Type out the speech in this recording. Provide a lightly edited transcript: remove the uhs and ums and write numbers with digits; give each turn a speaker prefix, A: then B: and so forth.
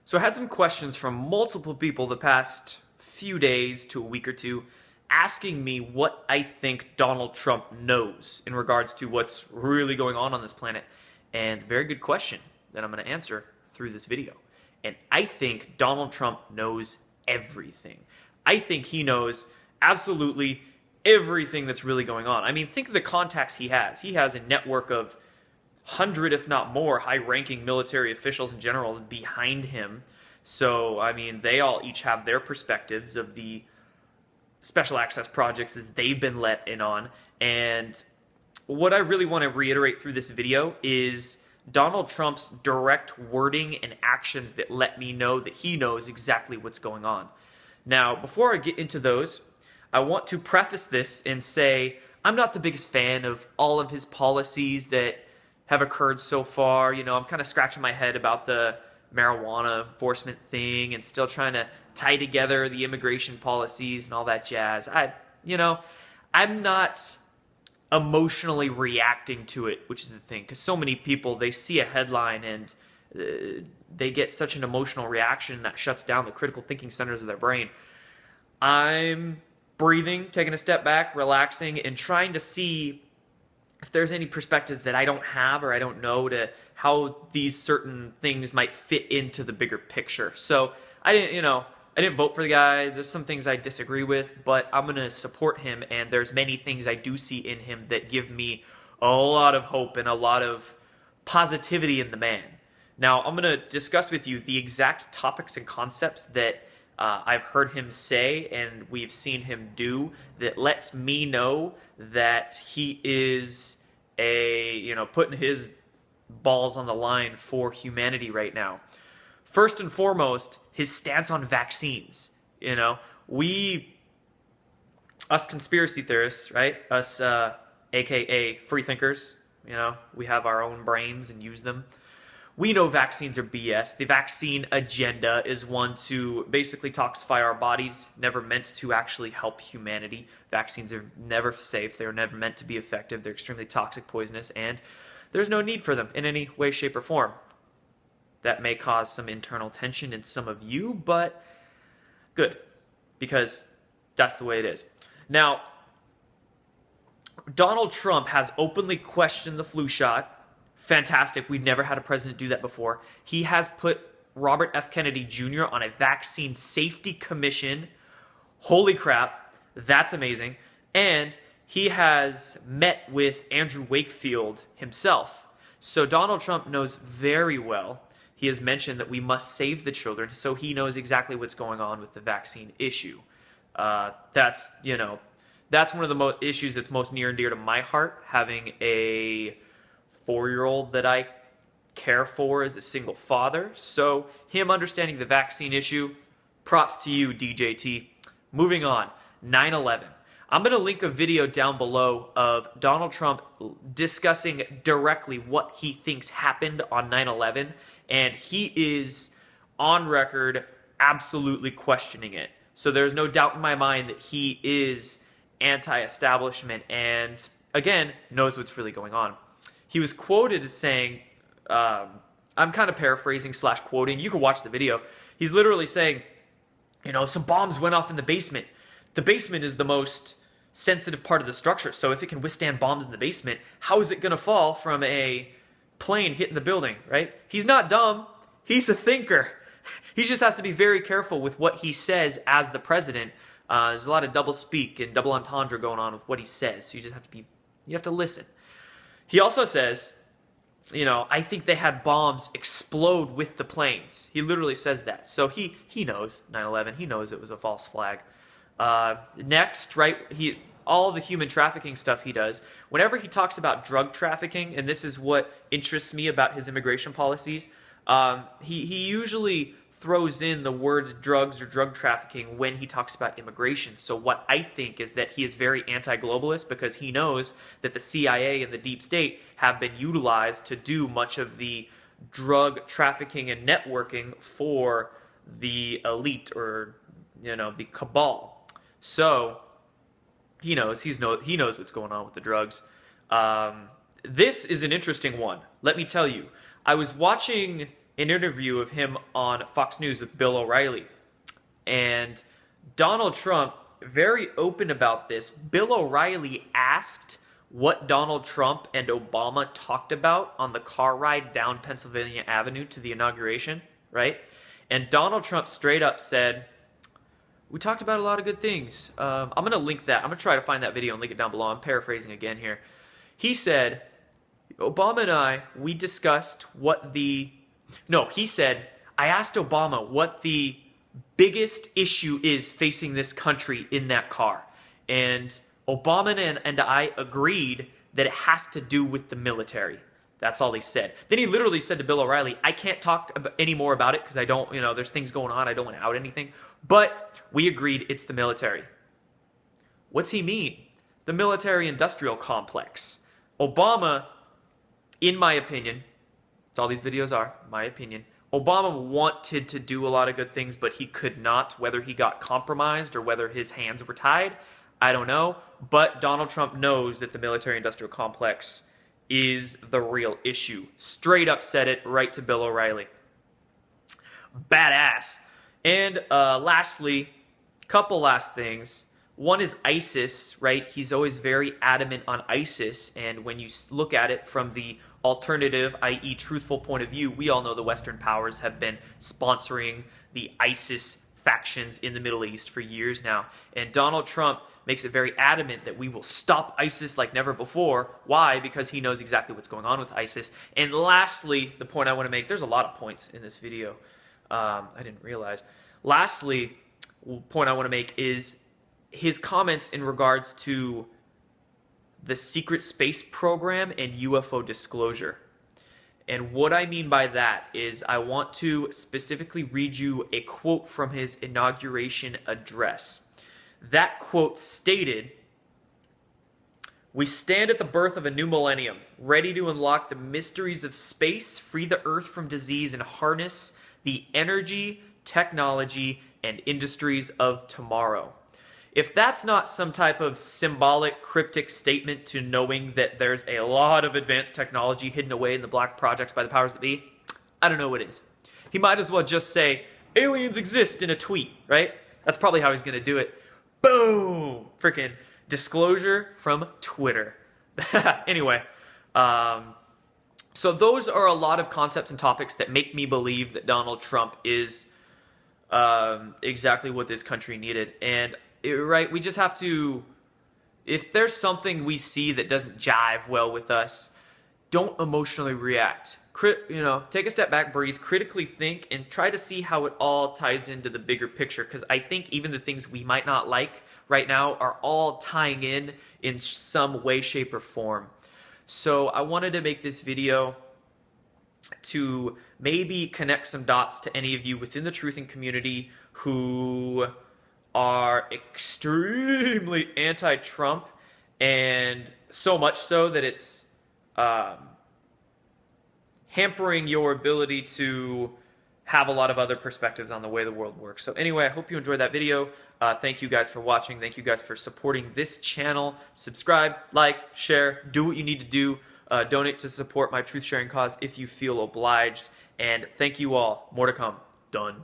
A: So I had some questions from multiple people the past few days to a week or two asking me what I think Donald Trump knows in regards to what's really going on this planet. And very good question that I'm going to answer through this video. And I think Donald Trump knows everything. I think he knows absolutely everything that's really going on. I mean, think of the contacts he has. He has a network of 100, if not more, high-ranking military officials and generals behind him. So, I mean, they all each have their perspectives of the special access projects that they've been let in on. And what I really want to reiterate through this video is Donald Trump's direct wording and actions that let me know that he knows exactly what's going on. Now, before I get into those, I want to preface this and say I'm not the biggest fan of all of his policies that have occurred so far. You know, I'm kind of scratching my head about the marijuana enforcement thing and still trying to tie together the immigration policies and all that jazz. I'm not emotionally reacting to it, which is the thing, because so many people, they see a headline and they get such an emotional reaction that shuts down the critical thinking centers of their brain. I'm breathing, taking a step back, relaxing, and trying to see if there's any perspectives that I don't have or I don't know to how these certain things might fit into the bigger picture. So I didn't vote for the guy. There's some things I disagree with, but I'm going to support him, and there's many things I do see in him that give me a lot of hope and a lot of positivity in the man. Now, I'm going to discuss with you the exact topics and concepts that I've heard him say and we've seen him do that lets me know that he is putting his balls on the line for humanity right now. First and foremost, his stance on vaccines. Us conspiracy theorists, right? Us, aka free thinkers, we have our own brains and use them. We know vaccines are BS. The vaccine agenda is one to basically toxify our bodies, never meant to actually help humanity. Vaccines are never safe. They're never meant to be effective. They're extremely toxic, poisonous, and there's no need for them in any way, shape, or form. That may cause some internal tension in some of you, but good, because that's the way it is. Now, Donald Trump has openly questioned the flu shot. Fantastic. We've never had a president do that before. He has put Robert F. Kennedy Jr. on a vaccine safety commission. Holy crap. That's amazing. And he has met with Andrew Wakefield himself. So Donald Trump knows very well. He has mentioned that we must save the children, so he knows exactly what's going on with the vaccine issue. That's one of the issues that's most near and dear to my heart, having a 4-year-old that I care for as a single father. So him understanding the vaccine issue, props to you, DJT. Moving on, 9/11. I'm going to link a video down below of Donald Trump discussing directly what he thinks happened on 9/11, and he is on record absolutely questioning it. So there's no doubt in my mind that he is anti-establishment and, again, knows what's really going on. He was quoted as saying, I'm kind of paraphrasing / quoting. You can watch the video. He's literally saying, some bombs went off in the basement. The basement is the most sensitive part of the structure. So if it can withstand bombs in the basement, how is it going to fall from a plane hitting the building, right? He's not dumb. He's a thinker. He just has to be very careful with what he says as the president. There's a lot of double speak and double entendre going on with what he says. So you have to listen. He also says, I think they had bombs explode with the planes. He literally says that. So he knows 9/11. He knows it was a false flag. Next, right, all the human trafficking stuff he does, whenever he talks about drug trafficking, and this is what interests me about his immigration policies, he usually throws in the words drugs or drug trafficking when he talks about immigration. So what I think is that he is very anti-globalist because he knows that the CIA and the deep state have been utilized to do much of the drug trafficking and networking for the elite or, the cabal. So he knows what's going on with the drugs. This is an interesting one. Let me tell you. I was watching an interview of him on Fox News with Bill O'Reilly. And Donald Trump, very open about this. Bill O'Reilly asked what Donald Trump and Obama talked about on the car ride down Pennsylvania Avenue to the inauguration, right? And Donald Trump straight up said, we talked about a lot of good things. I'm going to link that. I'm going to try to find that video and link it down below. I'm paraphrasing again here. He said, Obama and I, we discussed what the... No, he said, I asked Obama what the biggest issue is facing this country in that car. And Obama and I agreed that it has to do with the military. That's all he said. Then he literally said to Bill O'Reilly, I can't talk any more about it because I don't, there's things going on. I don't want to out anything. But we agreed it's the military. What's he mean? The military-industrial complex. Obama, in my opinion, that's all these videos are, my opinion, Obama wanted to do a lot of good things, but he could not. Whether he got compromised or whether his hands were tied, I don't know. But Donald Trump knows that the military-industrial complex is the real issue. Straight up said it right to Bill O'Reilly. Badass. And lastly, couple last things. One is ISIS, right? He's always very adamant on ISIS, and when you look at it from the alternative, i.e. truthful point of view, we all know the Western powers have been sponsoring the ISIS factions in the Middle East for years now. And Donald Trump makes it very adamant that we will stop ISIS like never before. Why? Because he knows exactly what's going on with ISIS. And lastly, the point I want to make, there's a lot of points in this video. I didn't realize. Lastly, point I want to make is his comments in regards to the secret space program and UFO disclosure. And what I mean by that is I want to specifically read you a quote from his inauguration address. That quote stated, "We stand at the birth of a new millennium, ready to unlock the mysteries of space, free the Earth from disease, and harness the energy, technology, and industries of tomorrow." If that's not some type of symbolic, cryptic statement to knowing that there's a lot of advanced technology hidden away in the black projects by the powers that be, I don't know what is. He might as well just say, aliens exist in a tweet, right? That's probably how he's going to do it. Boom! Freaking disclosure from Twitter. Anyway, so those are a lot of concepts and topics that make me believe that Donald Trump is exactly what this country needed. And right, we just have to, if there's something we see that doesn't jive well with us, don't emotionally react. Take a step back, breathe, critically think, and try to see how it all ties into the bigger picture. Because I think even the things we might not like right now are all tying in some way, shape, or form. So I wanted to make this video to maybe connect some dots to any of you within the truthing community who are extremely anti-Trump, and so much so that it's hampering your ability to have a lot of other perspectives on the way the world works. So anyway, I hope you enjoyed that video. Thank you guys for watching. Thank you guys for supporting this channel. Subscribe, like, share, do what you need to do. Donate to support my truth sharing cause if you feel obliged. And thank you all. More to come. Done.